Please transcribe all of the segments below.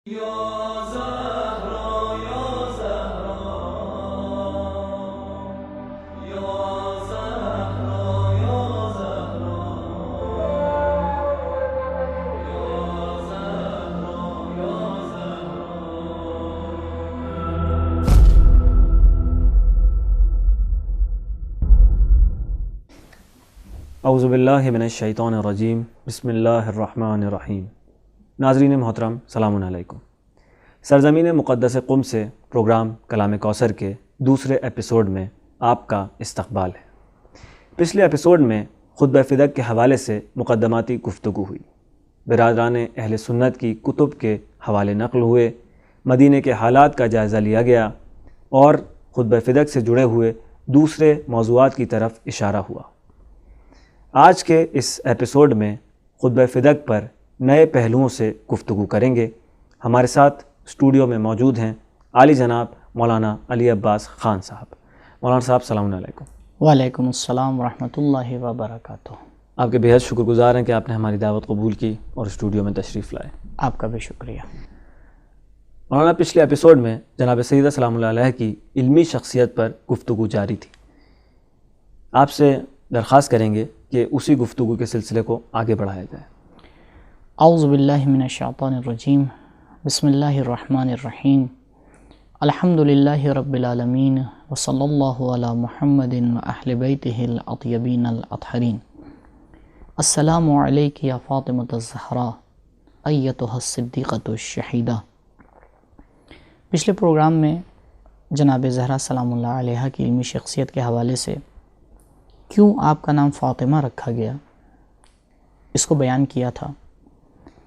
اعوذ باللہ من الشیطان الرجیم بسم اللہ الرحمن الرحیم۔ ناظرین محترم السلام علیکم۔ سرزمین مقدس قم سے پروگرام کلام کوثر کے دوسرے ایپیسوڈ میں آپ کا استقبال ہے۔ پچھلے ایپیسوڈ میں خطبہ فدق کے حوالے سے مقدماتی گفتگو ہوئی، برادران اہل سنت کی کتب کے حوالے نقل ہوئے، مدینہ کے حالات کا جائزہ لیا گیا اور خطبہ فدق سے جڑے ہوئے دوسرے موضوعات کی طرف اشارہ ہوا۔ آج کے اس ایپیسوڈ میں خطبہ فدق پر نئے پہلوؤں سے گفتگو کریں گے۔ ہمارے ساتھ اسٹوڈیو میں موجود ہیں عالی جناب مولانا علی عباس خان صاحب۔ مولانا صاحب السلام علیکم۔ وعلیکم السلام ورحمۃ اللہ وبرکاتہ۔ آپ کے بہت شکر گزار ہیں کہ آپ نے ہماری دعوت قبول کی اور اسٹوڈیو میں تشریف لائے۔ آپ کا بھی شکریہ۔ مولانا پچھلے ایپیسوڈ میں جناب سیدہ سلام اللہ علیہ کی علمی شخصیت پر گفتگو جاری تھی۔ آپ سے درخواست کریں گے کہ اسی گفتگو کے سلسلے کو آگے بڑھایا جائے۔ اعوذ باللہ من الشیطان الرجیم، بسم اللہ الرحمن الرحیم، الحمد للہ رب العالمین، وصلی اللہ علی محمد و اہل بیتہ الاطیبین الاطہرین۔ السلام علیک یا فاطمۃ الزہراء ایتھا الصدیقۃ الشہیدہ۔ پچھلے پروگرام میں جناب زہرا سلام اللہ علیہ کی علمی شخصیت کے حوالے سے کیوں آپ کا نام فاطمہ رکھا گیا اس کو بیان کیا تھا۔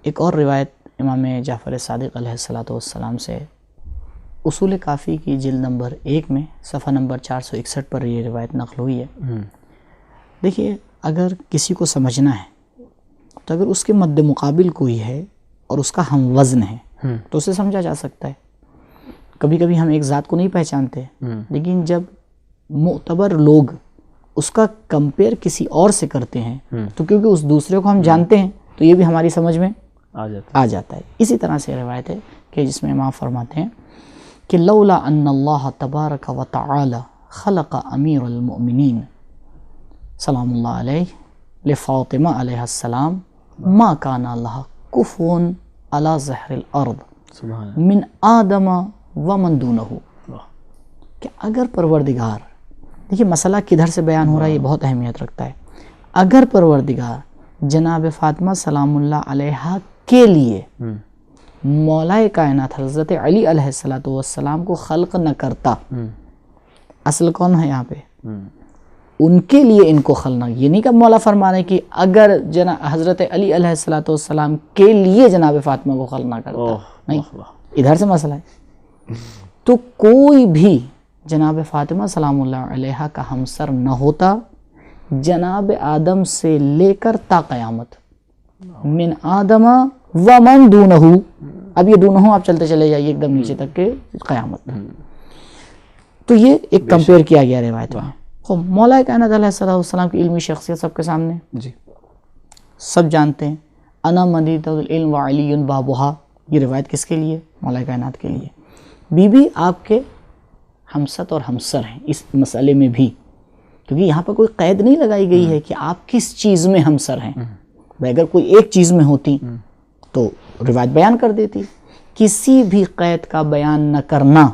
ایک اور روایت امام جعفر صادق علیہ السلام سے اصول کافی کی جلد نمبر 1 میں صفحہ نمبر 461 پر یہ روایت نقل ہوئی ہے۔ دیکھیے، اگر کسی کو سمجھنا ہے تو اگر اس کے مد مقابل کوئی ہے اور اس کا ہم وزن ہے تو اسے سمجھا جا سکتا ہے۔ کبھی کبھی ہم ایک ذات کو نہیں پہچانتے، لیکن جب معتبر لوگ اس کا کمپیئر کسی اور سے کرتے ہیں تو کیونکہ اس دوسرے کو ہم جانتے ہیں تو یہ بھی ہماری سمجھ میں آ جاتا ہے۔ اسی طرح سے روایت ہے کہ جس میں امام فرماتے ہیں کہ لولا ان اللہ تبارک و تعالی خلق امیر المؤمنین سلام اللہ علیہ لفاطمہ علیہ السلام ما کان لہا کفوا علی ظہر الارض من آدم ومن دونہ، کہ اگر پروردگار، دیکھیے مسئلہ کدھر سے بیان ہو رہا ہے یہ بہت اہمیت رکھتا ہے، اگر پروردگار جناب فاطمہ سلام اللہ علیہ کے لیے مولا کائنات حضرت علی علیہ السلام کو خلق نہ کرتا، اصل کون ہے یہاں پہ؟ ان کے لیے ان کو خلق، یہ نہیں کہ مولا فرما رہے کہ اگر حضرت علی علیہ السلام کے لیے جناب فاطمہ کو خلق نہ کرتا، نہیں، ادھر سے مسئلہ ہے۔ تو کوئی بھی جناب فاطمہ سلام اللہ علیہ کا ہمسر نہ ہوتا جناب آدم سے لے کر تا قیامت، من آدم ومن دونہ، اب یہ دونہ آپ چلتے چلے جائیے ایک دم نیچے تک کے قیامت۔ تو یہ ایک کمپیئر کیا گیا روایت میں۔ مولا کائنات علیہ السلام کی علمی شخصیت سب کے سامنے جی سب جانتے ہیں، انا مدینۃ العلم وعلی بابھا، یہ روایت کس کے لیے؟ مولا کائنات کے لیے۔ بی بی آپ کے ہمست اور ہمسر ہیں اس مسئلے میں بھی، کیونکہ یہاں پر کوئی قید نہیں لگائی گئی ہے کہ آپ کس چیز میں ہمسر ہیں۔ اگر کوئی ایک چیز میں ہوتی تو روایت بیان کر دیتی۔ کسی بھی قید کا بیان نہ کرنا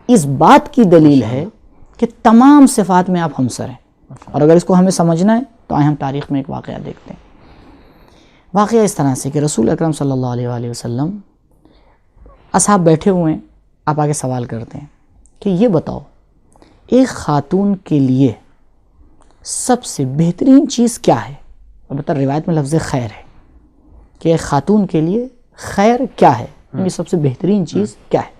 اس بات کی دلیل ہے کہ تمام صفات میں آپ ہمسر ہیں۔ اور اگر اس کو ہمیں سمجھنا ہے تو آئے ہم تاریخ میں ایک واقعہ دیکھتے ہیں۔ واقعہ اس طرح سے کہ رسول اکرم صلی اللہ علیہ وآلہ وسلم، اصحاب بیٹھے ہوئے ہیں، آپ آگے سوال کرتے ہیں کہ یہ بتاؤ ایک خاتون کے لیے سب سے بہترین چیز کیا ہے؟ البتہ روایت میں لفظ خیر ہے کہ ایک خاتون کے لیے خیر کیا ہے، یہ سب سے بہترین چیز کیا ہے؟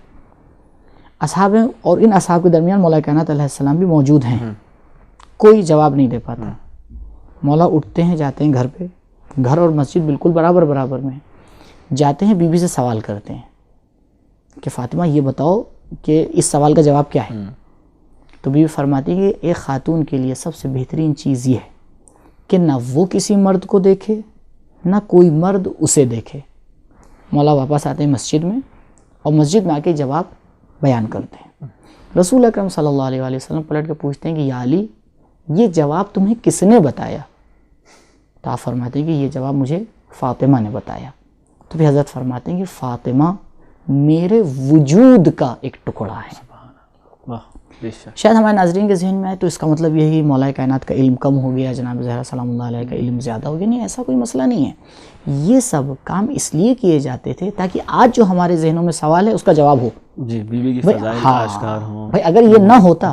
اصحاب ہیں اور ان اصحاب کے درمیان مولا کائنات علیہ السلام بھی موجود ہیں، کوئی جواب نہیں دے پاتا۔ مولا اٹھتے ہیں، جاتے ہیں گھر پہ، گھر اور مسجد بالکل برابر میں، جاتے ہیں، بی بی سے سوال کرتے ہیں کہ فاطمہ یہ بتاؤ کہ اس سوال کا جواب کیا ہے؟ تو بیوی فرماتی ہے کہ ایک خاتون کے لیے سب سے بہترین چیز یہ ہے کہ نہ وہ کسی مرد کو دیکھے نہ کوئی مرد اسے دیکھے، مولا واپس آتے ہیں مسجد میں اور مسجد میں آ کے جواب بیان کرتے ہیں. رسول اکرم صلی اللہ علیہ وآلہ وسلم پلٹ کے پوچھتے ہیں کہ یا علی یہ جواب تمہیں کس نے بتایا؟ تو آپ فرماتے ہیں کہ یہ جواب مجھے فاطمہ نے بتایا. تو پھر حضرت فرماتے ہیں کہ فاطمہ میرے وجود کا ایک ٹکڑا ہے. شاید ہمارے ناظرین کے ذہن میں آئے تو اس کا مطلب یہ ہے کہ مولا کائنات کا علم کم ہو گیا، جناب زہرا سلام اللہ علیہ کا علم زیادہ ہو گیا. نہیں، ایسا کوئی مسئلہ نہیں ہے. یہ سب کام اس لیے کیے جاتے تھے تاکہ آج جو ہمارے ذہنوں میں سوال ہے اس کا جواب ہو. جی، بیوی کی فضائل آشکار ہوں. بھائی اگر یہ نہ ہوتا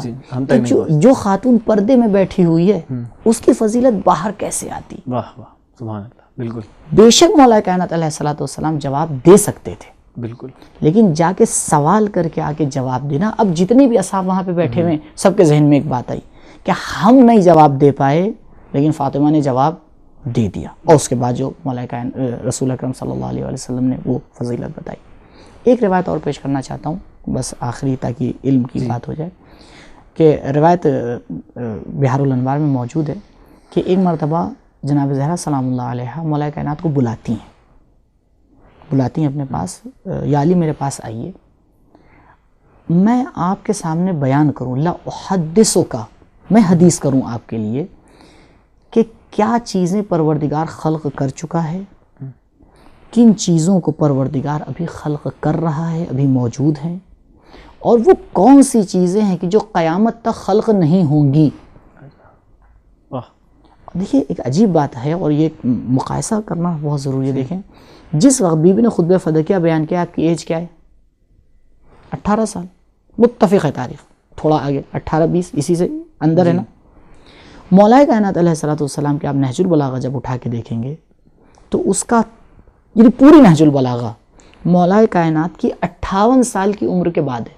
تو جو خاتون پردے میں بیٹھی ہوئی ہے اس کی فضیلت باہر کیسے آتی؟ واہ واہ، سبحان اللہ. بالکل، بے شک مولا کائنات علیہ الصلوۃ والسلام جواب دے سکتے تھے، بالکل، لیکن جا کے سوال کر کے آ کے جواب دینا. اب جتنے بھی اصحاب وہاں پہ بیٹھے ہوئے ہیں سب کے ذہن میں ایک بات آئی کہ ہم نہیں جواب دے پائے لیکن فاطمہ نے جواب دے دیا، اور اس کے بعد جو مولا رسول اکرم صلی اللہ علیہ وسلم نے وہ فضیلت بتائی. ایک روایت اور پیش کرنا چاہتا ہوں بس آخری، تاکہ علم کی بات ہو جائے، کہ روایت بحار الانوار میں موجود ہے کہ ایک مرتبہ جناب زہرا سلام اللہ علیہ مولا کائنات کو بلاتی ہیں اپنے پاس، یا علی میرے پاس آئیے، میں آپ کے سامنے بیان کروں، لا احدثک، میں حدیث کروں آپ کے لیے کہ کیا چیزیں پروردگار خلق کر چکا ہے، کن چیزوں کو پروردگار ابھی خلق کر رہا ہے، ابھی موجود ہیں، اور وہ کون سی چیزیں ہیں کہ جو قیامت تک خلق نہیں ہوں گی. دیکھیے ایک عجیب بات ہے اور یہ مقایسہ کرنا بہت ضروری ہے. دیکھیں جس وقت بی بی نے خطبہ فدکیہ بیان کیا، آپ کی ایج کیا ہے؟ 18 سال، متفق ہے تاریخ، تھوڑا آگے 18-20 اسی سے اندر ہے نا. مولا کائنات علیہ الصلوۃ والسلام کے آپ نہج البلاغہ جب اٹھا کے دیکھیں گے تو اس کا یعنی پوری نہج البلاغہ مولا کائنات کی 58 سال کی عمر کے بعد ہے.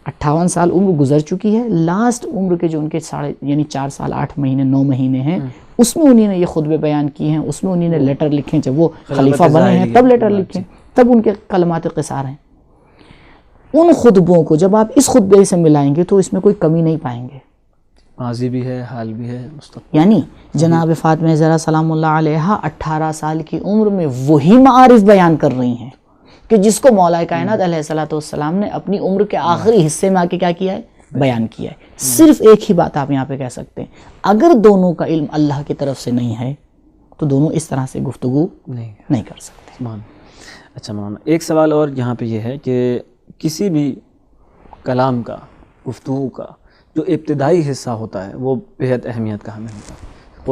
58 سال عمر گزر چکی ہے، لاسٹ عمر کے جو ان کے 4 سال 8 مہینے 9 مہینے ہیں اس میں انہوں نے یہ خطبے بیان کیے ہیں، اس میں انہوں نے لیٹر لکھے، جب وہ خلیفہ بنے ہیں تب لیٹر لکھے، تب ان کے کلمات قصار ہیں. ان خطبوں کو جب آپ اس خطبے سے ملائیں گے تو اس میں کوئی کمی نہیں پائیں گے، ماضی بھی ہے، حال بھی ہے، مستقبل. یعنی جناب فاطمہ زہرا سلام اللہ علیہ 18 سال کی عمر میں وہی معارف بیان کر رہی ہیں کہ جس کو مولا کائنات علیہ الصلوۃ والسلام نے اپنی عمر کے آخری حصے میں آ کے کیا کیا ہے؟ بیان کیا ہے. صرف ایک ہی بات آپ یہاں پہ کہہ سکتے ہیں، اگر دونوں کا علم اللہ کی طرف سے نہیں ہے تو دونوں اس طرح سے گفتگو نہیں کر سکتے. اچھا مولانا، ایک سوال اور یہاں پہ یہ ہے کہ کسی بھی کلام کا، گفتگو کا جو ابتدائی حصہ ہوتا ہے وہ بہت اہمیت کا حامل ہوتا ہے.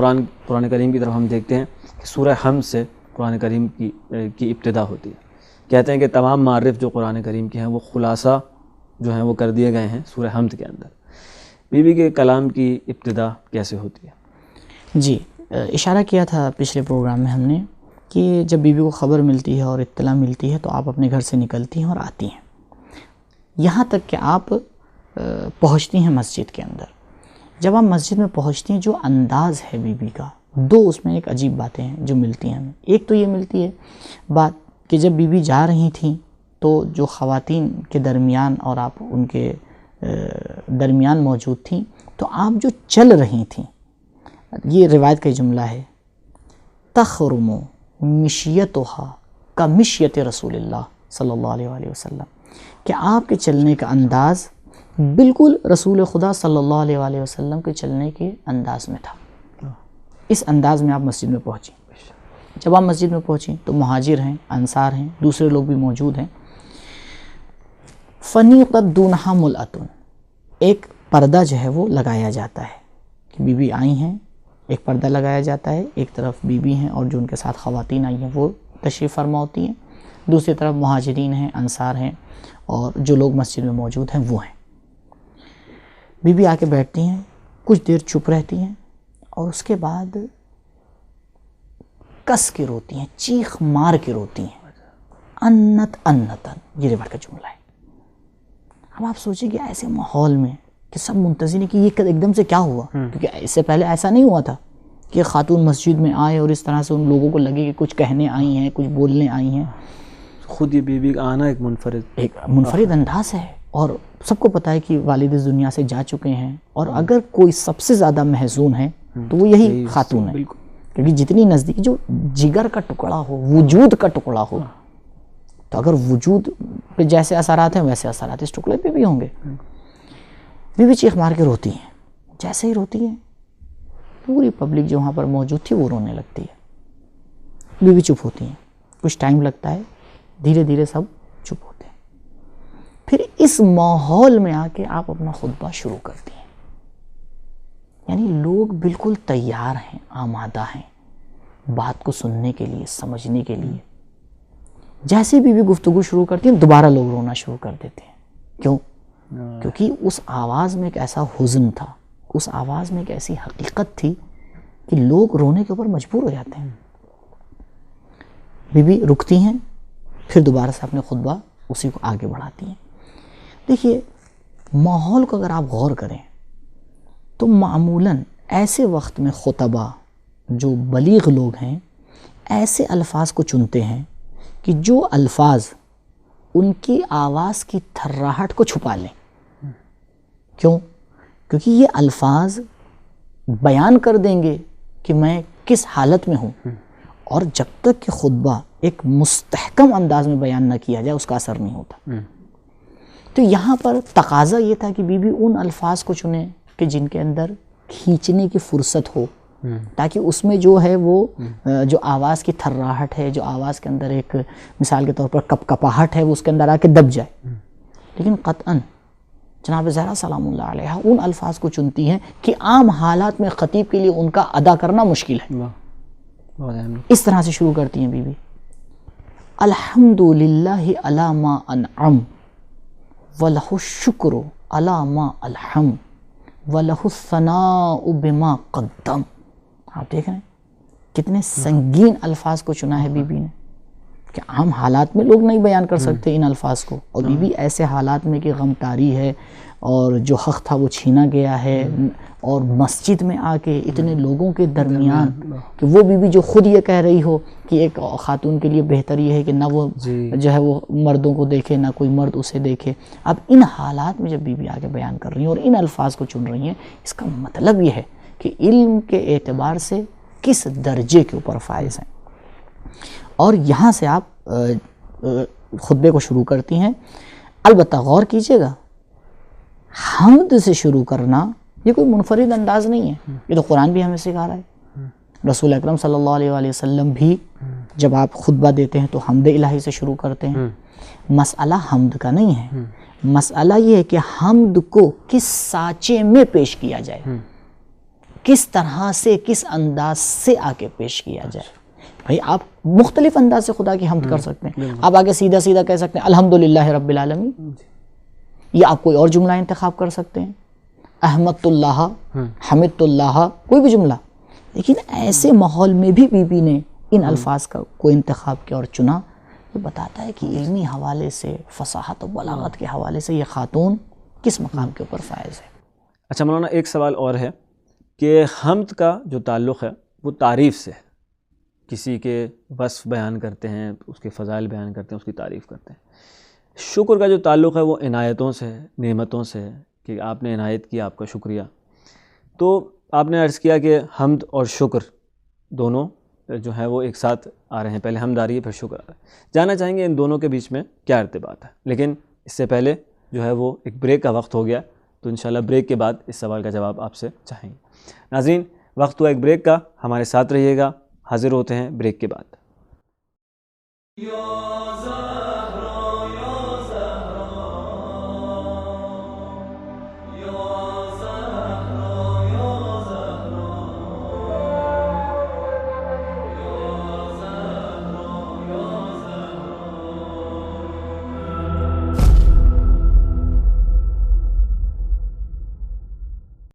قرآن کریم کی طرف ہم دیکھتے ہیں کہ سورہ حمد سے قرآن کریم کی ابتدا ہوتی ہے. کہتے ہیں کہ تمام معارف جو قرآن کریم کے ہیں وہ خلاصہ جو ہیں وہ کر دیے گئے ہیں سورہ حمد کے اندر. بی بی کے کلام کی ابتدا کیسے ہوتی ہے؟ جی، اشارہ کیا تھا پچھلے پروگرام میں ہم نے کہ جب بی بی کو خبر ملتی ہے اور اطلاع ملتی ہے تو آپ اپنے گھر سے نکلتی ہیں اور آتی ہیں، یہاں تک کہ آپ پہنچتی ہیں مسجد کے اندر. جب آپ مسجد میں پہنچتی ہیں جو انداز ہے بی بی کا، دو اس میں ایک عجیب باتیں ہیں جو ملتی ہیں ہمیں. ایک تو یہ ملتی ہے بات کہ جب بی بی جا رہی تھیں تو جو خواتین کے درمیان اور آپ ان کے درمیان موجود تھیں تو آپ جو چل رہی تھیں، یہ روایت کا جملہ ہے، تخرم مشیتها کمشیت رسول اللہ صلی اللہ علیہ وآلہ وسلم، کہ آپ کے چلنے کا انداز بالکل رسول خدا صلی اللہ علیہ وآلہ وسلم کے چلنے کے انداز میں تھا. اس انداز میں آپ مسجد میں پہنچیں. جب آپ مسجد میں پہنچیں تو مہاجر ہیں، انصار ہیں، دوسرے لوگ بھی موجود ہیں. فنیقت دونہا ملعتن، ایک پردہ جو ہے وہ لگایا جاتا ہے کہ بی بی آئی ہیں، ایک پردہ لگایا جاتا ہے، ایک طرف بی بی ہیں اور جو ان کے ساتھ خواتین آئی ہیں وہ تشریف فرما ہوتی ہیں، دوسری طرف مہاجرین ہیں، انصار ہیں اور جو لوگ مسجد میں موجود ہیں وہ ہیں. بی بی آ کے بیٹھتی ہیں، کچھ دیر چپ رہتی ہیں اور اس کے بعد کس کے روتی ہیں، چیخ مار کے روتی ہیں، انتن، یہ روایت کا جملہ ہے. اب آپ سوچیں کہ ایسے ماحول میں کہ سب منتظر ہیں کہ یہ ایک دم سے کیا ہوا، کیونکہ اس سے پہلے ایسا نہیں ہوا تھا کہ خاتون مسجد میں آئے اور اس طرح سے ان لوگوں کو لگے کہ کچھ کہنے آئی ہیں، کچھ بولنے آئی ہیں. خود یہ بی بی کا آنا ایک منفرد انداز ہے اور سب کو پتہ ہے کہ والد اس دنیا سے جا چکے ہیں، اور اگر کوئی سب سے زیادہ محزون ہے تو وہ یہی خاتون ہے، کیونکہ جتنی نزدیک جو جگر کا ٹکڑا ہو، وجود کا ٹکڑا ہو، تو اگر وجود پہ جیسے اثرات ہیں ویسے اثرات اس ٹکڑے پہ بھی ہوں گے. بیوی چیخ مار کے روتی ہیں, جیسے ہی روتی ہیں پوری پبلک جو وہاں پر موجود تھی وہ رونے لگتی ہے. بیوی چپ ہوتی ہیں, کچھ ٹائم لگتا ہے, دھیرے دھیرے سب چپ ہوتے ہیں. پھر اس ماحول میں آ کے آپ اپنا خطبہ شروع کرتی ہیں. یعنی لوگ بالکل تیار ہیں, آمادہ ہیں بات کو سننے کے لیے, سمجھنے کے لیے. جیسے بھی گفتگو شروع کرتی ہیں دوبارہ لوگ رونا شروع کر دیتے ہیں. کیوں؟ کیونکہ اس آواز میں ایک ایسا حزن تھا, اس آواز میں ایک ایسی حقیقت تھی کہ لوگ رونے کے اوپر مجبور ہو جاتے ہیں. بی بی رکتی ہیں, پھر دوبارہ سے اپنے خطبہ اسی کو آگے بڑھاتی ہیں. دیکھیے ماحول کو اگر آپ غور کریں تو معمولاً ایسے وقت میں خطبہ جو بلیغ لوگ ہیں ایسے الفاظ کو چنتے ہیں کہ جو الفاظ ان کی آواز کی تھراہٹ کو چھپا لیں. کیوں؟ کیونکہ یہ الفاظ بیان کر دیں گے کہ میں کس حالت میں ہوں, اور جب تک کہ خطبہ ایک مستحکم انداز میں بیان نہ کیا جائے اس کا اثر نہیں ہوتا. تو یہاں پر تقاضا یہ تھا کہ بی بی ان الفاظ کو چنیں کہ جن کے اندر کھینچنے کی فرصت ہو, تاکہ اس میں جو ہے وہ جو آواز کی تھراہٹ ہے, جو آواز کے اندر ایک مثال کے طور پر کپ کپاہٹ ہے, وہ اس کے اندر آ کے دب جائے. لیکن قطعاً جناب زہرا سلام اللہ علیہ ان الفاظ کو چنتی ہیں کہ عام حالات میں خطیب کے لیے ان کا ادا کرنا مشکل ہے. اس طرح سے شروع کرتی ہیں بی بی, الحمدللہ علی ما انعم وَلَهُ الشُّكْرُ عَلَى مَا أَلْحَمَ وَلَهُ الثَّنَاءُ بِمَا قَدَّمَ. آپ دیکھ رہے ہیں کتنے سنگین الفاظ کو چنا ہے بی بی نے, کہ عام حالات میں لوگ نہیں بیان کر سکتے ان الفاظ کو, اور بی بی ایسے حالات میں کہ غم طاری ہے اور جو حق تھا وہ چھینا گیا ہے, اور مسجد میں آ کے اتنے لوگوں کے درمیان کہ وہ بی بی جو خود یہ کہہ رہی ہو کہ ایک خاتون کے لیے بہتر یہ ہے کہ نہ وہ جو ہے وہ مردوں کو دیکھے نہ کوئی مرد اسے دیکھے. اب ان حالات میں جب بی بی آگے بیان کر رہی ہیں اور ان الفاظ کو چن رہی ہیں, اس کا مطلب یہ ہے کہ علم کے اعتبار سے کس درجے کے اوپر فائز ہیں. اور یہاں سے آپ خطبے کو شروع کرتی ہیں. البتہ غور کیجئے گا, حمد سے شروع کرنا یہ کوئی منفرد انداز نہیں ہے, یہ تو قرآن بھی ہمیں سکھا رہا ہے. رسول اکرم صلی اللہ علیہ وآلہ وسلم بھی جب آپ خطبہ دیتے ہیں تو حمد الہی سے شروع کرتے ہیں. مسئلہ حمد کا نہیں ہے, مسئلہ یہ ہے کہ حمد کو کس سانچے میں پیش کیا جائے, کس طرح سے, کس انداز سے آ کے پیش کیا جائے. بھئی آپ مختلف انداز سے خدا کی حمد کر سکتے ہیں. آپ آگے سیدھا سیدھا کہہ سکتے ہیں الحمدللہ رب العالمین, یا آپ کوئی اور جملہ انتخاب کر سکتے ہیں, احمد اللہ, حمد اللہ, کوئی بھی جملہ. لیکن ایسے ماحول میں بھی بی بی نے ان الفاظ کو انتخاب کیا اور چنا. یہ بتاتا ہے کہ علمی حوالے سے, فصاحت و بلاغت کے حوالے سے یہ خاتون کس مقام کے اوپر فائز ہے. اچھا مولانا, ایک سوال اور ہے کہ حمد کا جو تعلق ہے وہ تعریف سے ہے. کسی کے وصف بیان کرتے ہیں, اس کے فضائل بیان کرتے ہیں, اس کی تعریف کرتے ہیں. شکر کا جو تعلق ہے وہ عنایتوں سے ہے, نعمتوں سے ہے, کہ آپ نے عنایت کی, آپ کا شکریہ. تو آپ نے عرض کیا کہ حمد اور شکر دونوں جو ہے وہ ایک ساتھ آ رہے ہیں, پہلے حمد آ رہی ہے پھر شکر آ رہا ہے. جاننا چاہیں گے ان دونوں کے بیچ میں کیا ارتباط ہے, لیکن اس سے پہلے جو ہے وہ ایک بریک کا وقت ہو گیا, تو انشاءاللہ بریک کے بعد اس سوال کا جواب آپ سے چاہیں گے. ناظرین, وقت ہوا ایک بریک کا, ہمارے ساتھ رہیے گا, حاضر ہوتے ہیں بریک کے بعد.